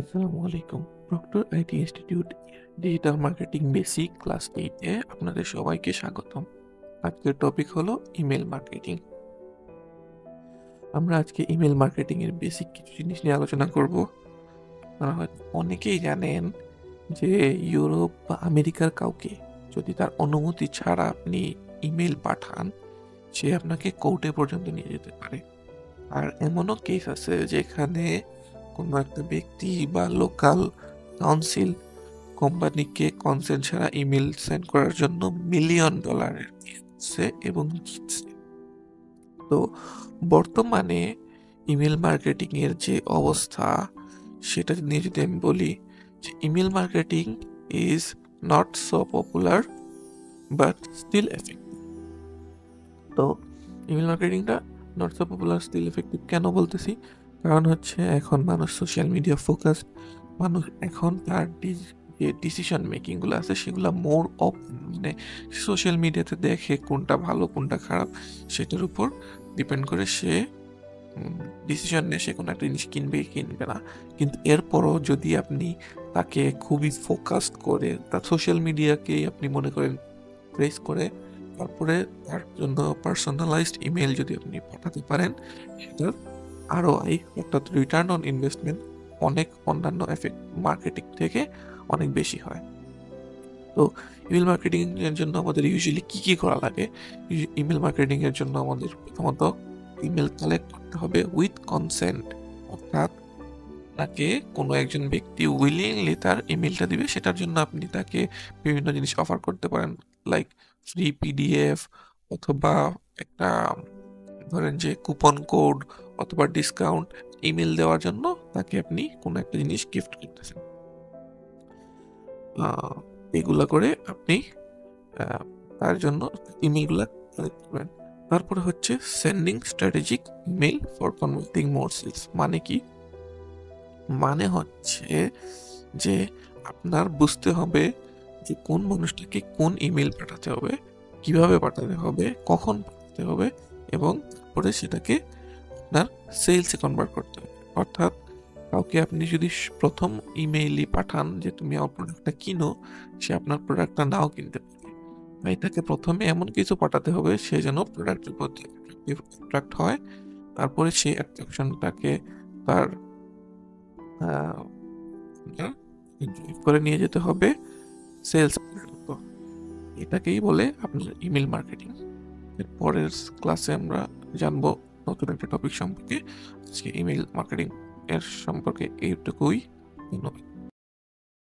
আসসালামু আলাইকুম। Proctor IT institute digital marketing basic class 8 এ আপনাদের সবাইকে স্বাগতম। আজকের টপিক হলো ইমেল মার্কেটিং। আমরা আজকে ইমেল মার্কেটিং এর বেসিক কিছু জিনিস নিয়ে আলোচনা করব। আপনারা হয়তো অনেকেই জানেন যে ইউরোপ বা আমেরিকার কাউকে যদি তার অনুমতি ছাড়া আপনি ইমেল পাঠান, সে আপনাকে কোর্টে পর্যন্ত নিয়ে যেতে পারে। আর এমনও কেস আছে যেখানে কোনো একটা ব্যক্তি বা লোকাল কাউন্সিল কোম্পানিকে কনসেন্ট ছাড়া ইমেল সেন্ড করার জন্য $1,000,000 দিয়েছে এবং জিতছে। তো বর্তমানে ইমেল মার্কেটিং এর যে অবস্থা সেটা নিয়ে যদি আমি বলি যে email marketing is not so popular but still effective. তো ইমেল মার্কেটিংটা not so popular still effective কেন বলতেছি? কারণ হচ্ছে এখন মানুষ সোশ্যাল মিডিয়া ফোকাস, মানুষ এখন তার যে ডিসিশন মেকিং গুলো আছে সেগুলো মোর অফ মানে সোশ্যাল মিডিয়াতে দেখে কোনটা ভালো কোনটা খারাপ সেটার উপর ডিপেন্ড করে সে ডিসিশন নিয়ে সে কোনো একটা জিনিস কিনবে কি কিনবে না। কিন্তু এরপরও যদি আপনি তাকে খুবই ফোকাসড করে তার সোশ্যাল মিডিয়াকেই আপনি মনে করেন প্রেস করে তারপরে তার জন্য পার্সোনালাইজড ইমেল যদি আপনি পাঠাতে পারেন, সেটার আরওআই অর্থাৎ রিটার্ন অন ইনভেস্টমেন্ট অনেক অন্যান্য এফেক্ট মার্কেটিং থেকে অনেক বেশি হয়। তো ইমেল মার্কেটিং এর জন্য আমাদের ইউজুয়ালি কি কি করা লাগে? ইমেল মার্কেটিং এর জন্য আমাদের প্রথমত ইমেল কালেক্ট করতে হবে উইথ কনসেন্ট, অর্থাৎ তাকে কোনো একজন ব্যক্তি উইলিংলি তার ইমেলটা দিবে, সেটার জন্য আপনি তাকে বিভিন্ন জিনিস অফার করতে পারেন, লাইক ফ্রি পিডিএফ অথবা একটা ধরেন যে কুপন কোড অথবা ডিসকাউন্ট ইমেল দেওয়ার জন্য তাকে আপনি কোনো একটা জিনিস গিফট করতেছেন। এগুলা করে আপনি আহ, তার জন্য ইমেলগুলা কালেক্ট করবেন। তারপরে হচ্ছে sending strategic email for converting more sales. মানে কি? মানে হচ্ছে যে আপনার বুঝতে হবে যে কোন মানুষটাকে কোন ইমেল পাঠাতে হবে, কিভাবে পাঠাতে হবে, কখন পাঠাতে হবে এবং তারপরে সেটাকে আপনার সেলসে কনভার্ট করতে হবে। অর্থাৎ কাউকে আপনি যদি প্রথম ইমেইলই পাঠান যে তুমি আমার প্রোডাক্টটা কিনো, সে আপনার প্রোডাক্টটা নাও কিনতে পারে। তাই তাকে প্রথমে এমন কিছু পাঠাতে হবে সে যেন প্রোডাক্টের প্রতি অ্যাট্রাক্ট হয়, তারপরে সেই অ্যাট্রাকশনটাকে তার আহ, ড্রাইভ করে নিয়ে যেতে হবে সেলস পর্যন্ত। এটাকেই বলে আপনার ইমেল মার্কেটিং। এর পরের ক্লাসে আমরা জানবো নতুন একটা টপিক সম্পর্কে। আজকে ইমেল মার্কেটিং এর সম্পর্কে এইটুকুই। ধন্যবাদ।